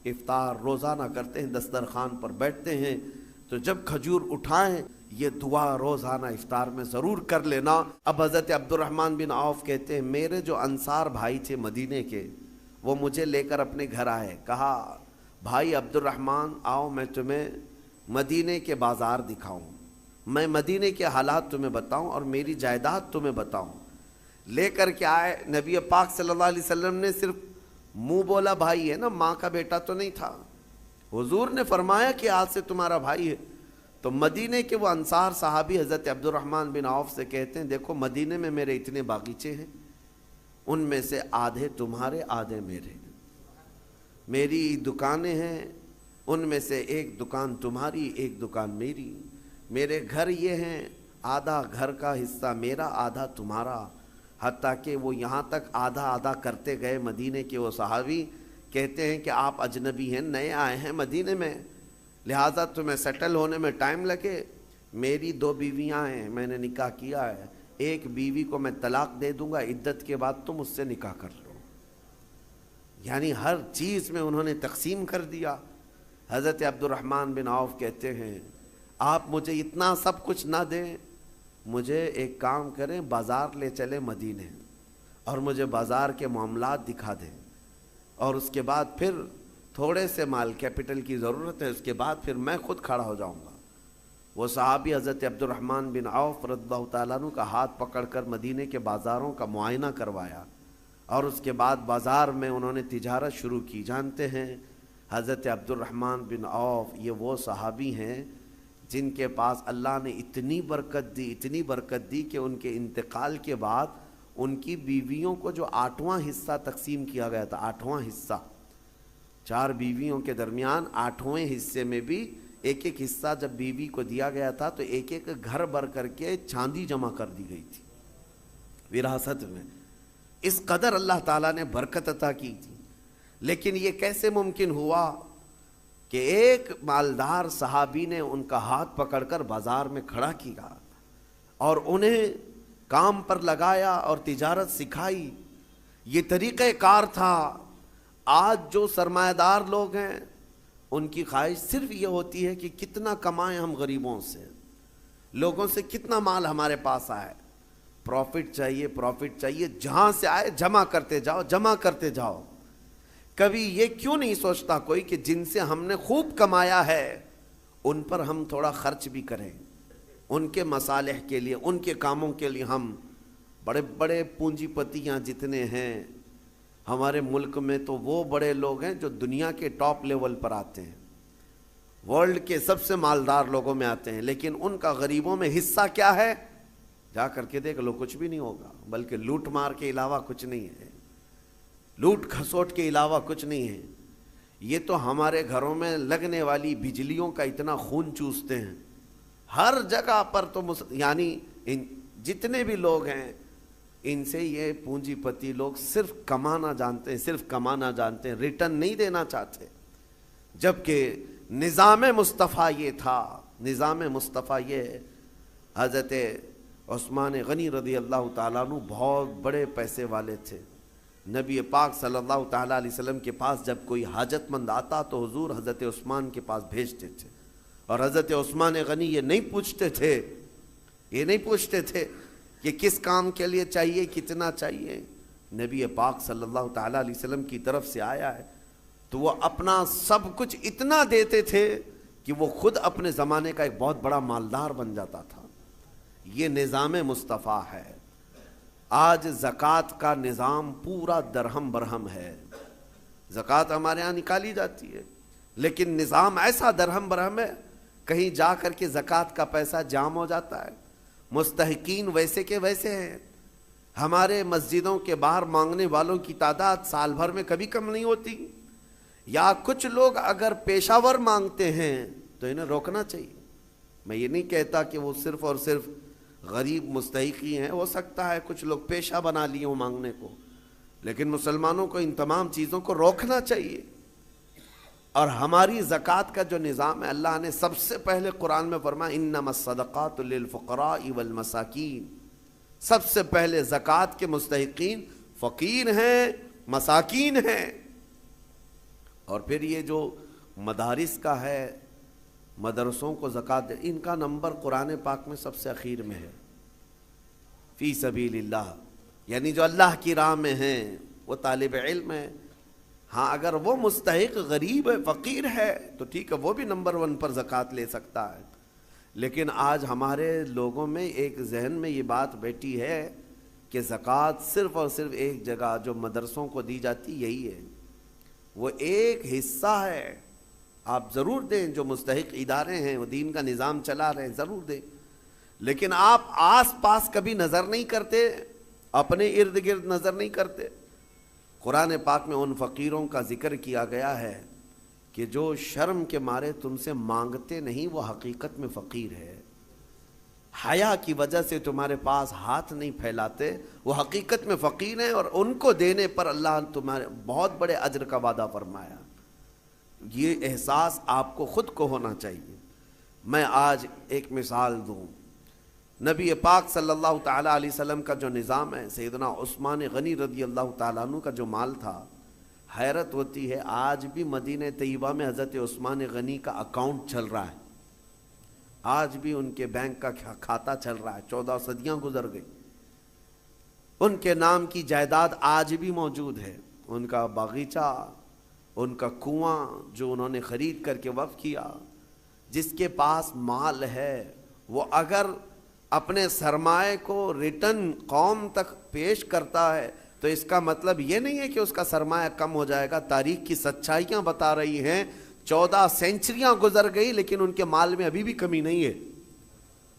افطار روزانہ کرتے ہیں، دسترخوان پر بیٹھتے ہیں تو جب کھجور اٹھائیں یہ دعا روزانہ افطار میں ضرور کر لینا۔ اب حضرت عبد الرحمن بن عوف کہتے ہیں میرے جو انصار بھائی تھے مدینے کے، وہ مجھے لے کر اپنے گھر آئے، کہا بھائی عبد الرحمن آؤ میں تمہیں مدینے کے بازار دکھاؤں، میں مدینے کے حالات تمہیں بتاؤں اور میری جائیداد تمہیں بتاؤں۔ لے کر کے آئے، نبی پاک صلی اللہ علیہ وسلم نے صرف منہ بولا بھائی ہے نا، ماں کا بیٹا تو نہیں تھا، حضور نے فرمایا کہ آج سے تمہارا بھائی ہے۔ تو مدینے کے وہ انصار صحابی حضرت عبد الرحمن بن عوف سے کہتے ہیں دیکھو مدینے میں میرے اتنے باغیچے ہیں، ان میں سے آدھے تمہارے آدھے میرے، میری دکانیں ہیں ان میں سے ایک دکان تمہاری ایک دکان میری، میرے گھر یہ ہیں آدھا گھر کا حصہ میرا آدھا تمہارا، حتیٰ کہ وہ یہاں تک آدھا آدھا کرتے گئے۔ مدینے کے وہ صحابی کہتے ہیں کہ آپ اجنبی ہیں، نئے آئے ہیں مدینے میں، لہٰذا تمہیں سیٹل ہونے میں ٹائم لگے، میری 2 بیویاں ہیں، میں نے نکاح کیا ہے، ایک بیوی کو میں طلاق دے دوں گا، عدت کے بعد تم اس سے نکاح کر لو۔ یعنی ہر چیز میں انہوں نے تقسیم کر دیا۔ حضرت عبد الرحمن بن عوف کہتے ہیں آپ مجھے اتنا سب کچھ نہ دیں، مجھے ایک کام کریں بازار لے چلے مدینے اور مجھے بازار کے معاملات دکھا دیں، اور اس کے بعد پھر تھوڑے سے مال کیپٹل کی ضرورت ہے، اس کے بعد پھر میں خود کھڑا ہو جاؤں گا۔ وہ صحابی حضرت عبد الرحمن بن عوف رضی اللہ تعالیٰ عنہ کا ہاتھ پکڑ کر مدینے کے بازاروں کا معائنہ کروایا، اور اس کے بعد بازار میں انہوں نے تجارت شروع کی۔ جانتے ہیں حضرت عبد الرحمن بن عوف یہ وہ صحابی ہیں جن کے پاس اللہ نے اتنی برکت دی کہ ان کے انتقال کے بعد ان کی بیویوں کو جو 8واں حصہ تقسیم کیا گیا تھا، 8واں حصہ، 4 بیویوں کے درمیان 8ویں حصے میں بھی ایک ایک حصہ جب بیوی کو دیا گیا تھا تو ایک ایک گھر بھر کر کے چاندی جمع کر دی گئی تھی وراثت میں۔ اس قدر اللہ تعالیٰ نے برکت عطا کی تھی۔ لیکن یہ کیسے ممکن ہوا کہ ایک مالدار صحابی نے ان کا ہاتھ پکڑ کر بازار میں کھڑا کیا اور انہیں کام پر لگایا اور تجارت سکھائی؟ یہ طریقہ کار تھا۔ آج جو سرمایہ دار لوگ ہیں ان کی خواہش صرف یہ ہوتی ہے کہ کتنا کمائیں ہم غریبوں سے، لوگوں سے کتنا مال ہمارے پاس آئے، پروفٹ چاہیے، جہاں سے آئے جمع کرتے جاؤ۔ کبھی یہ کیوں نہیں سوچتا کوئی کہ جن سے ہم نے خوب کمایا ہے ان پر ہم تھوڑا خرچ بھی کریں، ان کے مصالح کے لیے، ان کے کاموں کے لیے۔ ہم بڑے بڑے پونجی پتیاں جتنے ہیں ہمارے ملک میں، تو وہ بڑے لوگ ہیں جو دنیا کے ٹاپ لیول پر آتے ہیں، ورلڈ کے سب سے مالدار لوگوں میں آتے ہیں، لیکن ان کا غریبوں میں حصہ کیا ہے؟ جا کر کے دیکھ لو، کچھ بھی نہیں ہوگا، بلکہ لوٹ مار کے علاوہ کچھ نہیں ہے، لوٹ کھسوٹ کے علاوہ کچھ نہیں ہے۔ یہ تو ہمارے گھروں میں لگنے والی بجلیوں کا اتنا خون چوستے ہیں، ہر جگہ پر تو یعنی جتنے بھی لوگ ہیں ان سے یہ پونجی پتی لوگ صرف کمانا جانتے ہیں، ریٹرن نہیں دینا چاہتے۔ جبکہ نظام مصطفیٰ یہ تھا، نظام مصطفیٰ یہ حضرت عثمان غنی رضی اللہ تعالیٰ عنہ بہت بڑے پیسے والے تھے۔ نبی پاک صلی اللہ تعالیٰ علیہ وسلم کے پاس جب کوئی حاجت مند آتا تو حضور حضرت عثمان کے پاس بھیجتے تھے، اور حضرت عثمان غنی یہ نہیں پوچھتے تھے کہ کس کام کے لیے چاہیے، کتنا چاہیے۔ نبی پاک صلی اللہ تعالیٰ علیہ وسلم کی طرف سے آیا ہے تو وہ اپنا سب کچھ اتنا دیتے تھے کہ وہ خود اپنے زمانے کا ایک بہت بڑا مالدار بن جاتا تھا۔ یہ نظام مصطفیٰ ہے۔ آج زکوٰۃ کا نظام پورا درہم برہم ہے، زکوٰۃ ہمارے ہاں نکالی جاتی ہے لیکن نظام ایسا درہم برہم ہے، کہیں جا کر کے زکوٰۃ کا پیسہ جام ہو جاتا ہے، مستحقین ویسے کے ویسے ہیں۔ ہمارے مسجدوں کے باہر مانگنے والوں کی تعداد سال بھر میں کبھی کم نہیں ہوتی، یا کچھ لوگ اگر پیشہ ور مانگتے ہیں تو انہیں روکنا چاہیے۔ میں یہ نہیں کہتا کہ وہ صرف اور صرف غریب مستحقی ہیں، ہو سکتا ہے کچھ لوگ پیشہ بنا لیے ہوں مانگنے کو، لیکن مسلمانوں کو ان تمام چیزوں کو روکنا چاہیے۔ اور ہماری زکوٰۃ کا جو نظام ہے، اللہ نے سب سے پہلے قرآن میں فرمایا انما الصدقات للفقراء والمساکین، سب سے پہلے زکوٰۃ کے مستحقین فقیر ہیں، مساکین ہیں۔ اور پھر یہ جو مدارس کا ہے، مدرسوں کو زکوٰۃ دے، ان کا نمبر قرآن پاک میں سب سے اخیر میں ہے، فی سبیل اللہ، یعنی جو اللہ کی راہ میں ہیں وہ طالب علم ہے۔ ہاں اگر وہ مستحق غریب ہے، فقیر ہے، تو ٹھیک ہے، وہ بھی نمبر 1 پر زکوٰۃ لے سکتا ہے۔ لیکن آج ہمارے لوگوں میں ایک ذہن میں یہ بات بیٹھی ہے کہ زکوٰۃ صرف اور صرف ایک جگہ جو مدرسوں کو دی جاتی یہی ہے، وہ ایک حصہ ہے، آپ ضرور دیں، جو مستحق ادارے ہیں وہ دین کا نظام چلا رہے ہیں ضرور دیں، لیکن آپ آس پاس کبھی نظر نہیں کرتے، اپنے ارد گرد نظر نہیں کرتے۔ قرآن پاک میں ان فقیروں کا ذکر کیا گیا ہے کہ جو شرم کے مارے تم سے مانگتے نہیں وہ حقیقت میں فقیر ہے، حیا کی وجہ سے تمہارے پاس ہاتھ نہیں پھیلاتے وہ حقیقت میں فقیر ہیں، اور ان کو دینے پر اللہ نے تمہارے بہت بڑے اجر کا وعدہ فرمایا۔ یہ احساس آپ کو خود کو ہونا چاہیے۔ میں آج ایک مثال دوں، نبی پاک صلی اللہ تعالیٰ علیہ وسلم کا جو نظام ہے، سیدنا عثمان غنی رضی اللہ تعالیٰ عنہ کا جو مال تھا، حیرت ہوتی ہے آج بھی مدینہ طیبہ میں حضرت عثمان غنی کا اکاؤنٹ چل رہا ہے، آج بھی ان کے بینک کا کھاتہ چل رہا ہے، 14 صدیاں گزر گئی، ان کے نام کی جائیداد آج بھی موجود ہے، ان کا باغیچہ، ان کا کنواں جو انہوں نے خرید کر کے وقف کیا۔ جس کے پاس مال ہے وہ اگر اپنے سرمائے کو ریٹرن قوم تک پیش کرتا ہے تو اس کا مطلب یہ نہیں ہے کہ اس کا سرمایہ کم ہو جائے گا۔ تاریخ کی سچائیاں بتا رہی ہیں 14 سینچریاں گزر گئی لیکن ان کے مال میں ابھی بھی کمی نہیں ہے۔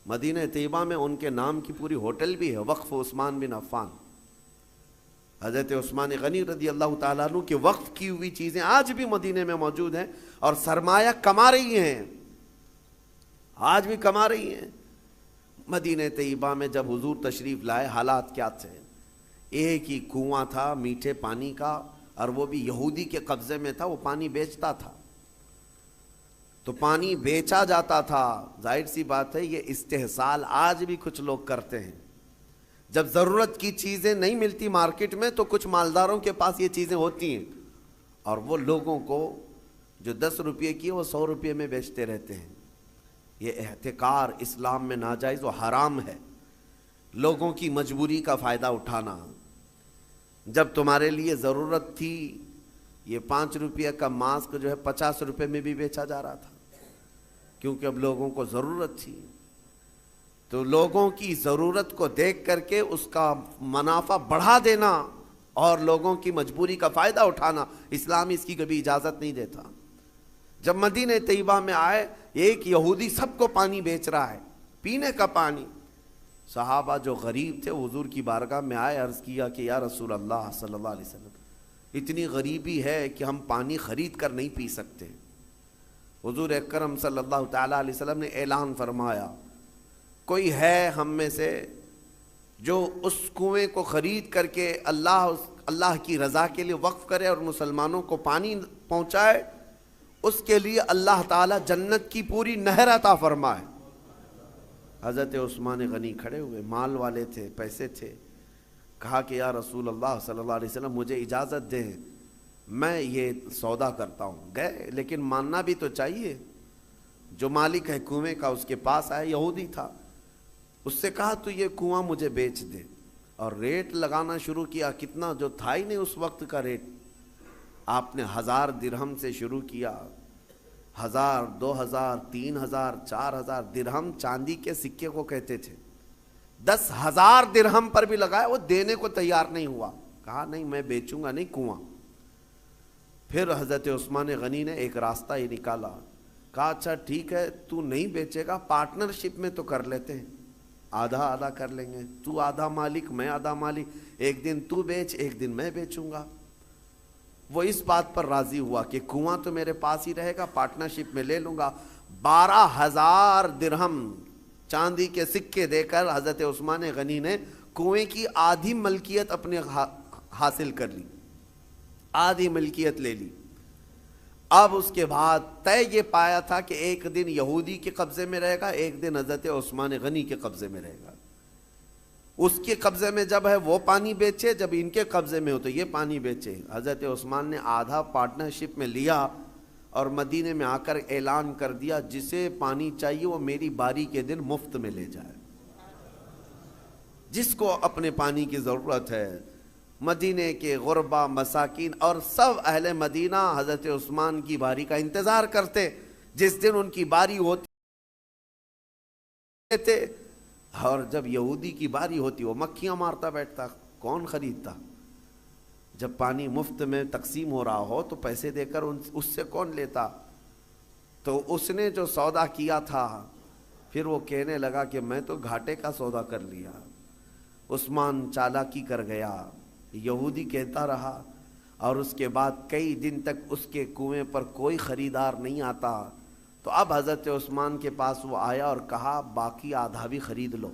مدینہ طیبہ میں ان کے نام کی پوری ہوٹل بھی ہے، وقف عثمان بن عفان، حضرت عثمان غنی رضی اللہ تعالیٰ عنہ کے وقف کی ہوئی چیزیں آج بھی مدینہ میں موجود ہیں اور سرمایہ کما رہی ہیں، آج بھی کما رہی ہیں۔ مدینہ طیبہ میں جب حضور تشریف لائے حالات کیا تھے؟ ایک ہی کنواں تھا میٹھے پانی کا، اور وہ بھی یہودی کے قبضے میں تھا، وہ پانی بیچتا تھا، تو پانی بیچا جاتا تھا۔ ظاہر سی بات ہے یہ استحصال آج بھی کچھ لوگ کرتے ہیں، جب ضرورت کی چیزیں نہیں ملتی مارکیٹ میں تو کچھ مالداروں کے پاس یہ چیزیں ہوتی ہیں اور وہ لوگوں کو جو 10 روپے کی وہ 100 روپے میں بیچتے رہتے ہیں۔ یہ احتکار اسلام میں ناجائز و حرام ہے، لوگوں کی مجبوری کا فائدہ اٹھانا۔ جب تمہارے لیے ضرورت تھی، یہ 5 روپے کا ماسک جو ہے 50 روپے میں بھی بیچا جا رہا تھا، کیونکہ اب لوگوں کو ضرورت تھی، تو لوگوں کی ضرورت کو دیکھ کر کے اس کا منافع بڑھا دینا اور لوگوں کی مجبوری کا فائدہ اٹھانا، اسلام اس کی کبھی اجازت نہیں دیتا۔ جب مدینہ طیبہ میں آئے، ایک یہودی سب کو پانی بیچ رہا ہے، پینے کا پانی۔ صحابہ جو غریب تھے حضور کی بارگاہ میں آئے، عرض کیا کہ یا رسول اللہ صلی اللہ علیہ وسلم، اتنی غریبی ہے کہ ہم پانی خرید کر نہیں پی سکتے۔ حضور اکرم صلی اللہ تعالیٰ علیہ وسلم نے اعلان فرمایا، کوئی ہے ہم میں سے جو اس کنویں کو خرید کر کے اللہ کی رضا کے لیے وقف کرے اور مسلمانوں کو پانی پہنچائے، اس کے لیے اللہ تعالیٰ جنت کی پوری نہر عطا فرمائے۔ حضرت عثمان غنی کھڑے ہوئے، مال والے تھے، پیسے تھے، کہا کہ یا رسول اللہ صلی اللہ علیہ وسلم مجھے اجازت دیں، میں یہ سودا کرتا ہوں۔ گئے، لیکن ماننا بھی تو چاہیے، جو مالک ہے کنویں کا اس کے پاس آئے، یہودی تھا، اس سے کہا تو یہ کنواں مجھے بیچ دے، اور ریٹ لگانا شروع کیا، کتنا جو تھا ہی نہیں اس وقت کا ریٹ۔ آپ نے 1000 درہم سے شروع کیا، 1000، 2000، 3000، 4000 درہم چاندی کے سکے کو کہتے تھے، 10,000 درہم پر بھی لگایا، وہ دینے کو تیار نہیں ہوا، کہا نہیں میں بیچوں گا نہیں کنواں۔ پھر حضرت عثمان غنی نے ایک راستہ ہی نکالا، کہا اچھا ٹھیک ہے تو نہیں بیچے گا، پارٹنرشپ میں تو کر لیتے ہیں، آدھا آدھا کر لیں گے، تو آدھا مالک میں آدھا مالک، ایک دن تو بیچ ایک دن میں بیچوں گا۔ وہ اس بات پر راضی ہوا کہ کنواں تو میرے پاس ہی رہے گا، پارٹنرشپ میں لے لوں گا۔ 12,000 درہم چاندی کے سکے دے کر حضرت عثمان غنی نے کنویں کی آدھی ملکیت اپنے حاصل کر لی، آدھی ملکیت لے لی۔ اب اس کے بعد طے یہ پایا تھا کہ ایک دن یہودی کے قبضے میں رہے گا، ایک دن حضرت عثمان غنی کے قبضے میں رہے گا۔ اس کے قبضے میں جب ہے وہ پانی بیچے، جب ان کے قبضے میں ہو تو یہ پانی بیچے۔ حضرت عثمان نے آدھا پارٹنرشپ میں لیا اور مدینے میں آ کر اعلان کر دیا جسے پانی چاہیے وہ میری باری کے دن مفت میں لے جائے، جس کو اپنے پانی کی ضرورت ہے۔ مدینے کے غربا، مساکین اور سب اہل مدینہ حضرت عثمان کی باری کا انتظار کرتے، جس دن ان کی باری ہوتی تھے، اور جب یہودی کی باری ہوتی وہ مکھیاں مارتا بیٹھتا، کون خریدتا؟ جب پانی مفت میں تقسیم ہو رہا ہو تو پیسے دے کر اس سے کون لیتا؟ تو اس نے جو سودا کیا تھا پھر وہ کہنے لگا کہ میں تو گھاٹے کا سودا کر لیا۔ عثمان چالاکی کر گیا، یہودی کہتا رہا، اور اس کے بعد کئی دن تک اس کے کنویں پر کوئی خریدار نہیں آتا۔ تو اب حضرت عثمان کے پاس وہ آیا اور کہا باقی آدھا بھی خرید لو،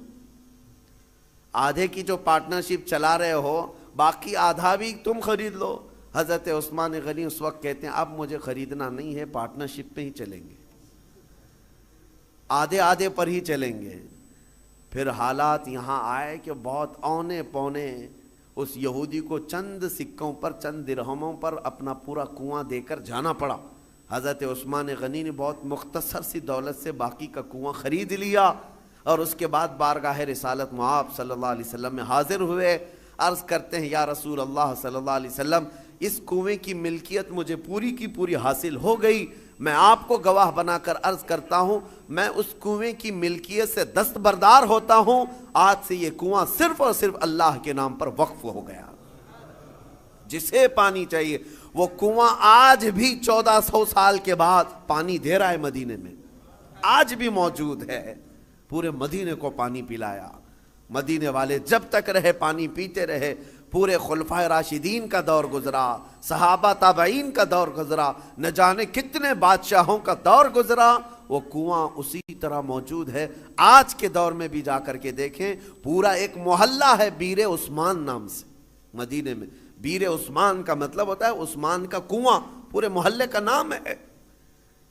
آدھے کی جو پارٹنرشپ چلا رہے ہو باقی آدھا بھی تم خرید لو۔ حضرت عثمان غنی اس وقت کہتے ہیں اب مجھے خریدنا نہیں ہے، پارٹنرشپ پہ ہی چلیں گے، آدھے آدھے پر ہی چلیں گے۔ پھر حالات یہاں آئے کہ بہت اونے پونے اس یہودی کو چند سکوں پر، چند درہموں پر اپنا پورا کنواں دے کر جانا پڑا۔ حضرت عثمان غنی نے بہت مختصر سی دولت سے باقی کا کنواں خرید لیا، اور اس کے بعد بارگاہ رسالت مآب صلی اللہ علیہ وسلم میں حاضر ہوئے۔ عرض کرتے ہیں یا رسول اللہ صلی اللہ علیہ وسلم، اس کنویں کی ملکیت مجھے پوری کی پوری حاصل ہو گئی، میں آپ کو گواہ بنا کر عرض کرتا ہوں میں اس کنویں کی ملکیت سے دستبردار ہوتا ہوں، آج سے یہ کنواں صرف اور صرف اللہ کے نام پر وقف ہو گیا۔ جسے پانی چاہیے وہ کنواں آج بھی 1400 سال کے بعد پانی دے رہا ہے، مدینے میں آج بھی موجود ہے، پورے مدینے کو پانی پلایا۔ مدینے والے جب تک رہے پانی پیتے رہے، پورے خلفائے راشدین کا دور گزرا، صحابہ تابعین کا دور گزرا، نہ جانے کتنے بادشاہوں کا دور گزرا، وہ کنواں اسی طرح موجود ہے۔ آج کے دور میں بھی جا کر کے دیکھیں، پورا ایک محلہ ہے بیر عثمان نام سے مدینے میں۔ بیر عثمان کا مطلب ہوتا ہے عثمان کا کنواں، پورے محلے کا نام ہے۔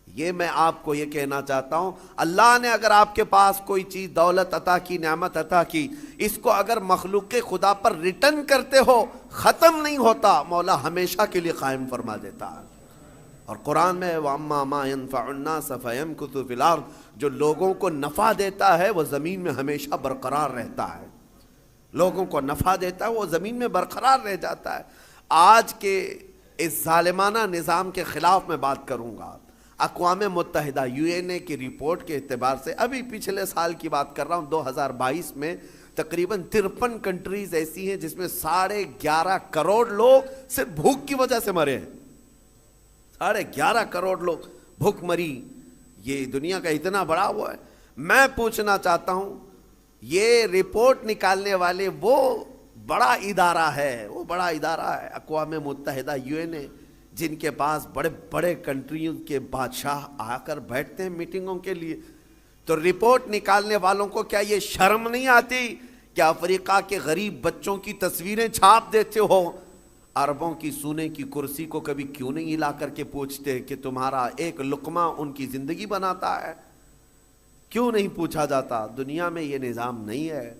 یہ میں آپ کو یہ کہنا چاہتا ہوں، اللہ نے اگر آپ کے پاس کوئی چیز دولت عطا کی، نعمت عطا کی، اس کو اگر مخلوق خدا پر ریٹرن کرتے ہو ختم نہیں ہوتا، مولا ہمیشہ کے لیے قائم فرما دیتا ہے۔ اور قرآن میں وَأَمَّا مَا يَنْفَعُ النَّاسَ فَيَمْكُثُ فِي الْأَرْضِ، جو لوگوں کو نفع دیتا ہے وہ زمین میں ہمیشہ برقرار رہتا ہے، لوگوں کو نفع دیتا ہے وہ زمین میں برقرار رہ جاتا ہے۔ آج کے اس ظالمانہ نظام کے خلاف میں بات کروں گا۔ اقوام متحدہ UN کی رپورٹ کے اعتبار سے، ابھی پچھلے سال کی بات کر رہا ہوں، 2022 میں تقریباً 53 کنٹریز ایسی ہیں جس میں 11.5 کروڑ لوگ صرف بھوک کی وجہ سے مرے ہیں۔ 11.5 کروڑ لوگ بھوک مری، یہ دنیا کا اتنا بڑا ہوا ہے۔ میں پوچھنا چاہتا ہوں، یہ رپورٹ نکالنے والے وہ بڑا ادارہ ہے، وہ بڑا ادارہ ہے اقوام متحدہ UN، جن کے پاس بڑے بڑے کنٹریوں کے بادشاہ آ کر بیٹھتے ہیں میٹنگوں کے لیے، تو رپورٹ نکالنے والوں کو کیا یہ شرم نہیں آتی کہ افریقہ کے غریب بچوں کی تصویریں چھاپ دیتے ہو؟ عربوں کی سونے کی کرسی کو کبھی کیوں نہیں ہلا کر کے پوچھتے کہ تمہارا ایک لقمہ ان کی زندگی بناتا ہے؟ کیوں نہیں پوچھا جاتا؟ دنیا میں یہ نظام نہیں ہے۔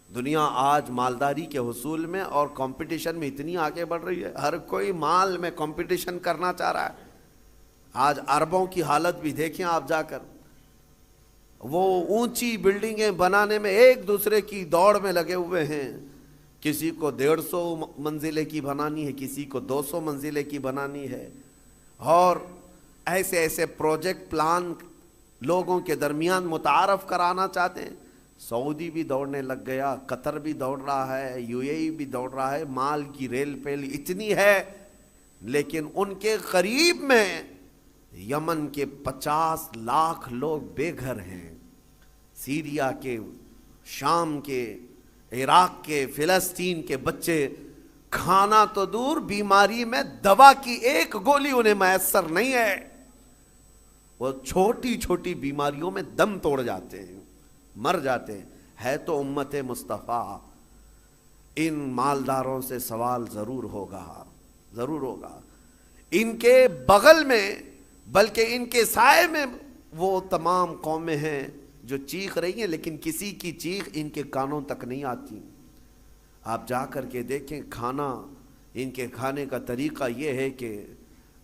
دنیا آج مالداری کے حصول میں اور کمپٹیشن میں اتنی آگے بڑھ رہی ہے، ہر کوئی مال میں کمپٹیشن کرنا چاہ رہا ہے۔ آج عربوں کی حالت بھی دیکھیں آپ جا کر، وہ اونچی بلڈنگیں بنانے میں ایک دوسرے کی دوڑ میں لگے ہوئے ہیں، کسی کو 150 منزلے کی بنانی ہے، کسی کو 200 منزلے کی بنانی ہے، اور ایسے ایسے پروجیکٹ پلان لوگوں کے درمیان متعارف کرانا چاہتے ہیں۔ سعودی بھی دوڑنے لگ گیا، قطر بھی دوڑ رہا ہے، UAE بھی دوڑ رہا ہے، مال کی ریل پیل اتنی ہے، لیکن ان کے قریب میں یمن کے 50 لاکھ لوگ بے گھر ہیں، سیریا کے، شام کے، عراق کے، فلسطین کے بچے کھانا تو دور، بیماری میں دوا کی ایک گولی انہیں میسر نہیں ہے، وہ چھوٹی چھوٹی بیماریوں میں دم توڑ جاتے ہیں، مر جاتے ہیں۔ ہے تو امت مصطفیٰ، ان مالداروں سے سوال ضرور ہوگا، ضرور ہوگا۔ ان کے بغل میں، بلکہ ان کے سائے میں وہ تمام قومیں ہیں جو چیخ رہی ہیں لیکن کسی کی چیخ ان کے کانوں تک نہیں آتی. آپ جا کر کے دیکھیں کھانا ان کے کھانے کا طریقہ یہ ہے کہ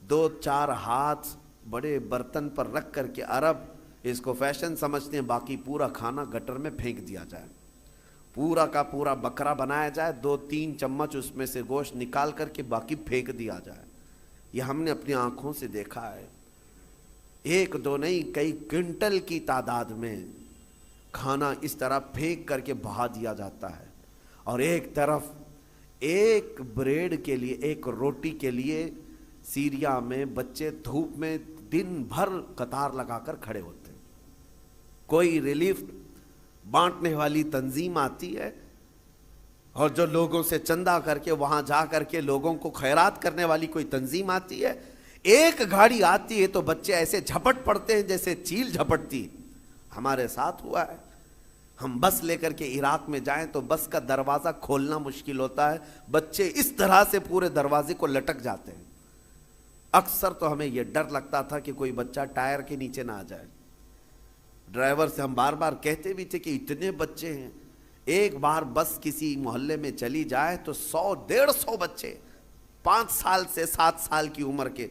2-4 ہاتھ بڑے برتن پر رکھ کر کے عرب اس کو فیشن سمجھتے ہیں، باقی پورا کھانا گٹر میں پھینک دیا جائے. پورا کا پورا بکرا بنایا جائے، 2-3 چمچ اس میں سے گوشت نکال کر کے باقی پھینک دیا جائے. یہ ہم نے اپنی آنکھوں سے دیکھا ہے. 1-2 نہیں، کئی کنٹل کی تعداد میں کھانا اس طرح پھینک کر کے بہا دیا جاتا ہے. اور ایک طرف ایک بریڈ کے لیے، ایک روٹی کے لیے سیریا میں بچے دھوپ میں دن بھر قطار لگا کر کھڑے ہوتے ہیں. کوئی ریلیف بانٹنے والی تنظیم آتی ہے اور جو لوگوں سے چندہ کر کے وہاں جا کر کے لوگوں کو خیرات کرنے والی کوئی تنظیم آتی ہے. ایک گاڑی آتی ہے تو بچے ایسے جھپٹ پڑتے ہیں جیسے چیل جھپٹتی. ہمارے ساتھ ہوا ہے. ہم بس لے کر کے عراق میں جائیں تو بس کا دروازہ کھولنا مشکل ہوتا ہے، بچے اس طرح سے پورے دروازے کو لٹک جاتے ہیں. اکثر تو ہمیں یہ ڈر لگتا تھا کہ کوئی بچہ ٹائر کے نیچے نہ آ جائے. ڈرائیور سے ہم بار بار کہتے بھی تھے کہ اتنے بچے ہیں، ایک بار بس کسی محلے میں چلی جائے تو 100-150 بچے 5 سال سے 7 سال کی عمر کے،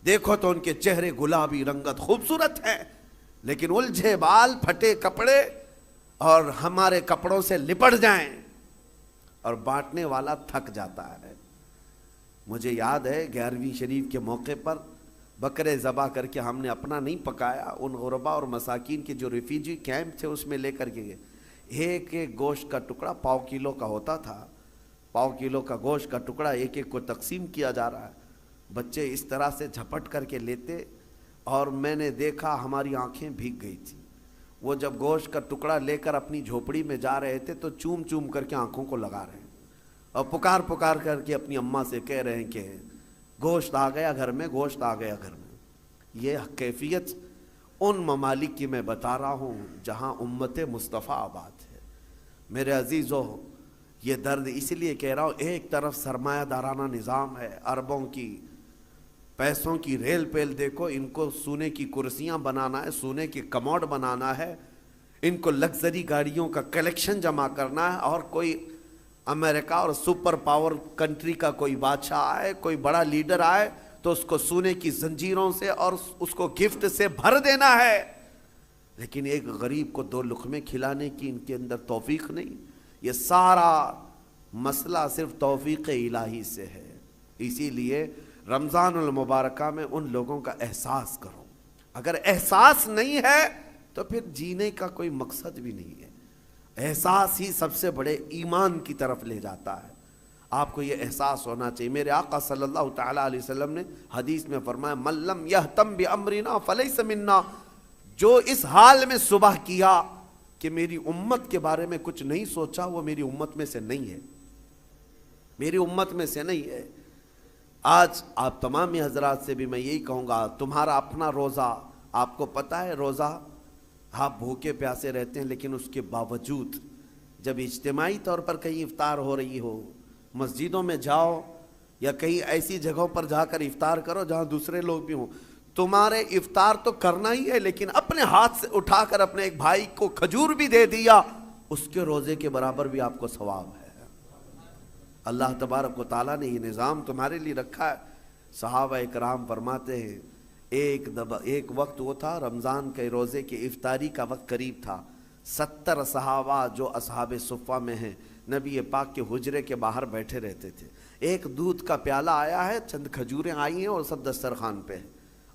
دیکھو تو ان کے چہرے گلابی رنگت خوبصورت ہیں، لیکن الجھے بال، پھٹے کپڑے، اور ہمارے کپڑوں سے لپٹ جائیں اور بانٹنے والا تھک جاتا ہے. مجھے یاد ہے 11ویں شریف کے موقع پر بکرے ذبح کر کے ہم نے اپنا نہیں پکایا، ان غربا اور مساکین کے جو ریفیوجی کیمپ تھے اس میں لے کر کے گئے. ایک گوشت کا ٹکڑا 1/4 کلو کا ہوتا تھا. 1/4 کلو کا گوشت کا ٹکڑا ایک کو تقسیم کیا جا رہا ہے. بچے اس طرح سے جھپٹ کر کے لیتے اور میں نے دیکھا ہماری آنکھیں بھیگ گئی تھی. وہ جب گوشت کا ٹکڑا لے کر اپنی جھوپڑی میں جا رہے تھے تو چوم چوم کر کے آنکھوں کو لگا رہے ہیں اور پکار پکار کر کے اپنی اماں سے کہہ رہے ہیں کہ گوشت آ گیا گھر میں، گوشت آ گیا گھر میں. یہ کیفیت ان ممالک کی میں بتا رہا ہوں جہاں امت مصطفیٰ آباد ہے. میرے عزیزو، یہ درد اس لیے کہہ رہا ہوں، ایک طرف سرمایہ دارانہ نظام ہے، اربوں کی پیسوں کی ریل پیل، دیکھو ان کو سونے کی کرسیاں بنانا ہے، سونے کے کموڈ بنانا ہے، ان کو لگژری گاڑیوں کا کلیکشن جمع کرنا ہے، اور کوئی امریکہ اور سپر پاور کنٹری کا کوئی بادشاہ آئے، کوئی بڑا لیڈر آئے تو اس کو سونے کی زنجیروں سے اور اس کو گفٹ سے بھر دینا ہے. لیکن ایک غریب کو 2 لقمے کھلانے کی ان کے اندر توفیق نہیں. یہ سارا مسئلہ صرف توفیق الہی سے ہے. اسی لیے رمضان المبارکہ میں ان لوگوں کا احساس کرو. اگر احساس نہیں ہے تو پھر جینے کا کوئی مقصد بھی نہیں ہے. احساس ہی سب سے بڑے ایمان کی طرف لے جاتا ہے. آپ کو یہ احساس ہونا چاہیے. میرے آقا صلی اللہ تعالی علیہ وسلم نے حدیث میں فرمایا من لم یہتم بامرنا فلیس منا. جو اس حال میں صبح کیا کہ میری امت کے بارے میں کچھ نہیں سوچا، وہ میری امت میں سے نہیں ہے، میری امت میں سے نہیں ہے. آج آپ تمام حضرات سے بھی میں یہی کہوں گا، تمہارا اپنا روزہ، آپ کو پتہ ہے روزہ آپ بھوکے پیاسے رہتے ہیں، لیکن اس کے باوجود جب اجتماعی طور پر کہیں افطار ہو رہی ہو، مسجدوں میں جاؤ یا کہیں ایسی جگہوں پر جا کر افطار کرو جہاں دوسرے لوگ بھی ہوں. تمہارے افطار تو کرنا ہی ہے، لیکن اپنے ہاتھ سے اٹھا کر اپنے ایک بھائی کو کھجور بھی دے دیا، اس کے روزے کے برابر بھی آپ کو ثواب ہے. اللہ تبارک و تعالیٰ نے یہ نظام تمہارے لیے رکھا ہے. صحابہ اکرام فرماتے ہیں ایک وقت وہ تھا رمضان کے روزے کے افطاری کا وقت قریب تھا. 70 صحابہ جو اصحاب صفہ میں ہیں نبی پاک کے حجرے کے باہر بیٹھے رہتے تھے. ایک دودھ کا پیالہ آیا ہے، چند کھجوریں آئی ہیں اور سب دسترخوان پہ ہیں،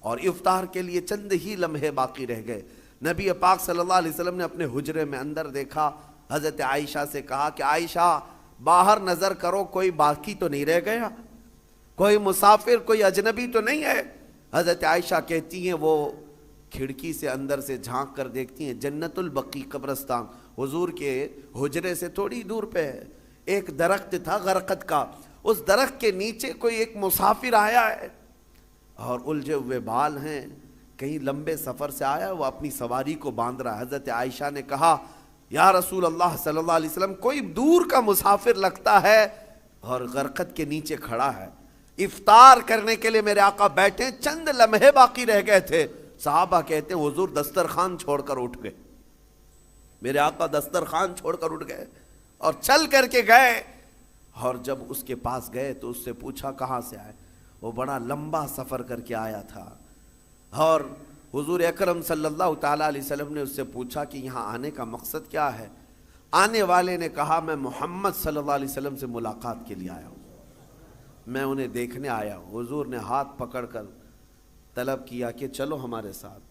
اور افطار کے لیے چند ہی لمحے باقی رہ گئے. نبی پاک صلی اللہ علیہ وسلم نے اپنے حجرے میں اندر دیکھا، حضرت عائشہ سے کہا کہ عائشہ باہر نظر کرو، کوئی باقی تو نہیں رہ گیا، کوئی مسافر، کوئی اجنبی تو نہیں ہے. حضرت عائشہ کہتی ہیں وہ کھڑکی سے اندر سے جھانک کر دیکھتی ہیں، جنت البقیع قبرستان حضور کے حجرے سے تھوڑی دور پہ ہے. ایک درخت تھا غرقد کا، اس درخت کے نیچے کوئی ایک مسافر آیا ہے اور الجھے ہوئے بال ہیں، کہیں لمبے سفر سے آیا، وہ اپنی سواری کو باندھ رہا ہے. حضرت عائشہ نے کہا یا رسول اللہ صلی اللہ علیہ وسلم، کوئی دور کا مسافر لگتا ہے اور غرقد کے نیچے کھڑا ہے. افطار کرنے کے لیے میرے آقا بیٹھے، چند لمحے باقی رہ گئے تھے. صحابہ کہتے ہیں حضور دسترخوان چھوڑ کر اٹھ گئے. میرے آقا دسترخوان چھوڑ کر اٹھ گئے اور چل کر کے گئے، اور جب اس کے پاس گئے تو اس سے پوچھا کہاں سے آئے؟ وہ بڑا لمبا سفر کر کے آیا تھا، اور حضور اکرم صلی اللہ تعالیٰ علیہ وسلم نے اس سے پوچھا کہ یہاں آنے کا مقصد کیا ہے؟ آنے والے نے کہا میں محمد صلی اللہ علیہ وسلم سے ملاقات کے لیے آیا ہوں، میں انہیں دیکھنے آیا ہوں۔ حضور نے ہاتھ پکڑ کر طلب کیا کہ چلو ہمارے ساتھ،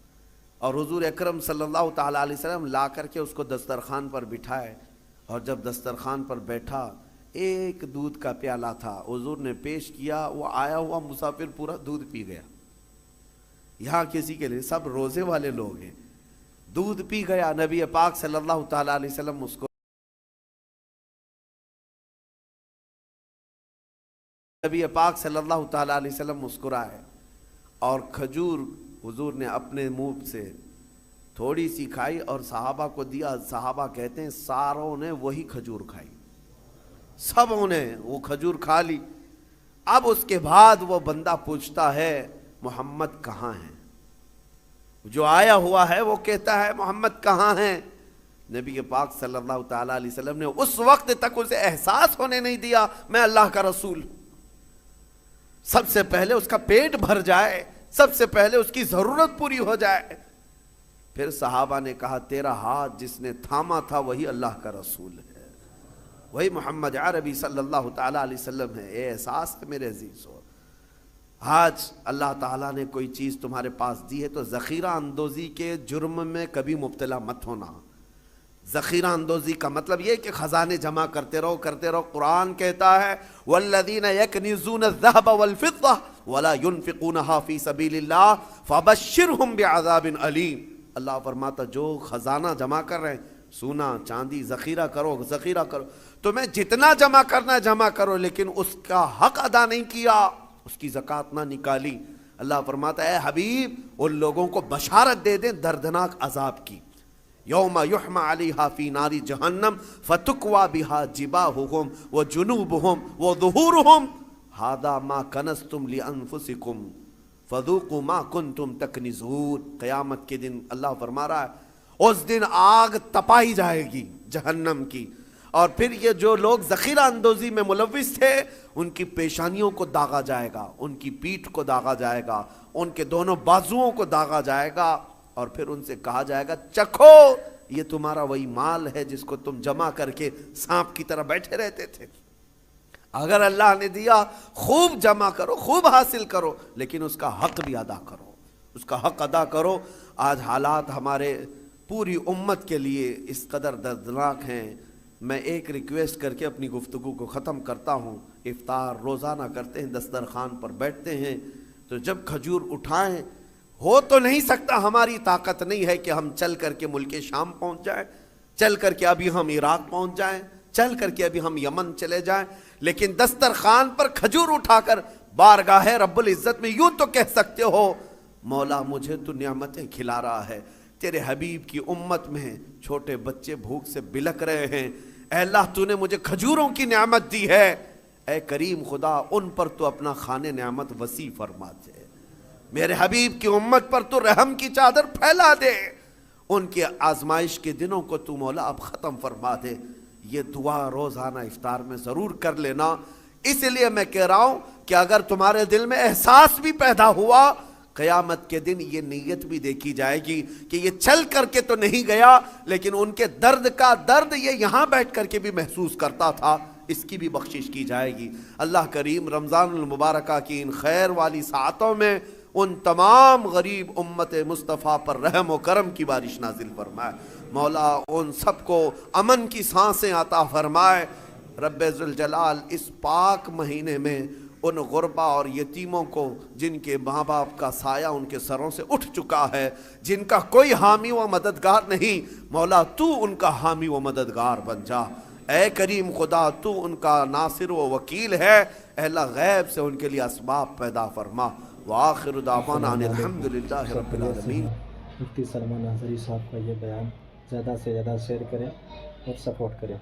اور حضور اکرم صلی اللہ تعالیٰ علیہ وسلم لا کر کے اس کو دسترخوان پر بٹھائے، اور جب دسترخوان پر بیٹھا ایک دودھ کا پیالہ تھا، حضور نے پیش کیا، وہ آیا ہوا مسافر پورا دودھ پی گیا۔ یہاں کسی کے لیے سب روزے والے لوگ ہیں، دودھ پی گیا۔ نبی پاک صلی اللہ تعالیٰ علیہ وسلم مسکرائے، اور کھجور حضور نے اپنے منہ سے تھوڑی سی کھائی اور صحابہ کو دیا۔ صحابہ کہتے ہیں ساروں نے وہی کھجور کھائی، سبوں نے وہ کھجور کھا لی۔ اب اس کے بعد وہ بندہ پوچھتا ہے محمد کہاں ہیں؟ جو آیا ہوا ہے وہ کہتا ہے محمد کہاں ہیں؟ نبی پاک صلی اللہ تعالیٰ علیہ وسلم نے اس وقت تک اسے احساس ہونے نہیں دیا میں اللہ کا رسول۔ سب سے پہلے اس کا پیٹ بھر جائے، سب سے پہلے اس کی ضرورت پوری ہو جائے۔ پھر صحابہ نے کہا تیرا ہاتھ جس نے تھاما تھا وہی اللہ کا رسول ہے، وہی محمد عربی صلی اللہ تعالیٰ علیہ وسلم ہے۔ اے احساس ہے میرے عزیزو، آج اللہ تعالیٰ نے کوئی چیز تمہارے پاس دی ہے تو ذخیرہ اندوزی کے جرم میں کبھی مبتلا مت ہونا۔ ذخیرہ اندوزی کا مطلب یہ کہ خزانے جمع کرتے رہو کرتے رہو۔ قرآن کہتا ہے والذین یکنزون الذهب والفضة ولا ينفقونها في سبیل اللہ فبشرهم بعذاب علیم۔ اللہ فرماتا جو خزانہ جمع کر رہے ہیں، سونا چاندی ذخیرہ کرو ذخیرہ کرو، تمہیں جتنا جمع کرنا ہے جمع کرو، لیکن اس کا حق ادا نہیں کیا، اس کی زکوٰۃ نہ نکالی۔ اللہ فرماتا ہے اے حبیب ان لوگوں کو بشارت دے دیں دردناک عذاب کی۔ یوم یحمى علیہا فی نار جہنم فتکوی بہا جباہہم وجنوبہم وظہورہم ھذا ما کنزتم لانفسکم فذوقوا ما کنتم تکنزون۔ قیامت کے دن اللہ فرما رہا ہے اس دن آگ تپائی جائے گی جہنم کی، اور پھر یہ جو لوگ ذخیرہ اندوزی میں ملوث تھے ان کی پیشانیوں کو داغا جائے گا، ان کی پیٹھ کو داغا جائے گا، ان کے دونوں بازوؤں کو داغا جائے گا، اور پھر ان سے کہا جائے گا چکھو یہ تمہارا وہی مال ہے جس کو تم جمع کر کے سانپ کی طرح بیٹھے رہتے تھے۔ اگر اللہ نے دیا خوب جمع کرو، خوب حاصل کرو، لیکن اس کا حق بھی ادا کرو، اس کا حق ادا کرو۔ آج حالات ہمارے پوری امت کے لیے اس قدر دردناک ہیں۔ میں ایک ریکویسٹ کر کے اپنی گفتگو کو ختم کرتا ہوں۔ افطار روزانہ کرتے ہیں، دسترخوان پر بیٹھتے ہیں، تو جب کھجور اٹھائیں، ہو تو نہیں سکتا، ہماری طاقت نہیں ہے کہ ہم چل کر کے ملک شام پہنچ جائیں، چل کر کے ابھی ہم عراق پہنچ جائیں، چل کر کے ابھی ہم یمن چلے جائیں، لیکن دسترخوان پر کھجور اٹھا کر بارگاہ رب العزت میں یوں تو کہہ سکتے ہو مولا مجھے تو نعمتیں کھلا رہا ہے، تیرے حبیب کی امت میں چھوٹے بچے بھوک سے بلک رہے ہیں، اے اللہ تو نے مجھے کھجوروں کی نعمت دی ہے، اے کریم خدا ان پر تو اپنا خانے نعمت وسیع فرما دے، میرے حبیب کی امت پر تو رحم کی چادر پھیلا دے، ان کے آزمائش کے دنوں کو تو مولا اب ختم فرما دے۔ یہ دعا روزانہ افطار میں ضرور کر لینا۔ اس لیے میں کہہ رہا ہوں کہ اگر تمہارے دل میں احساس بھی پیدا ہوا، قیامت کے دن یہ نیت بھی دیکھی جائے گی کہ یہ چل کر کے تو نہیں گیا، لیکن ان کے درد کا درد یہ یہاں بیٹھ کر کے بھی محسوس کرتا تھا، اس کی بھی بخشش کی جائے گی۔ اللہ کریم رمضان المبارکہ کی ان خیر والی ساعتوں میں ان تمام غریب امت مصطفیٰ پر رحم و کرم کی بارش نازل فرمائے، مولا ان سب کو امن کی سانسیں عطا فرمائے۔ رب ذوالجلال اس پاک مہینے میں ان غربا اور یتیموں کو جن کے ماں باپ کا سایہ ان کے سروں سے اٹھ چکا ہے، جن کا کوئی حامی و مددگار نہیں، مولا تو ان کا حامی و مددگار بن جا۔ اے کریم خدا تو ان کا ناصر و وکیل ہے، اے اللہ غیب سے ان کے لیے اسباب پیدا فرما۔ وآخر دعوانا ان الحمدللہ رب العالمین۔ مفتی سلمان اظہری صاحب کا یہ بیان زیادہ سے زیادہ شیئر کریں اور سپورٹ کریں۔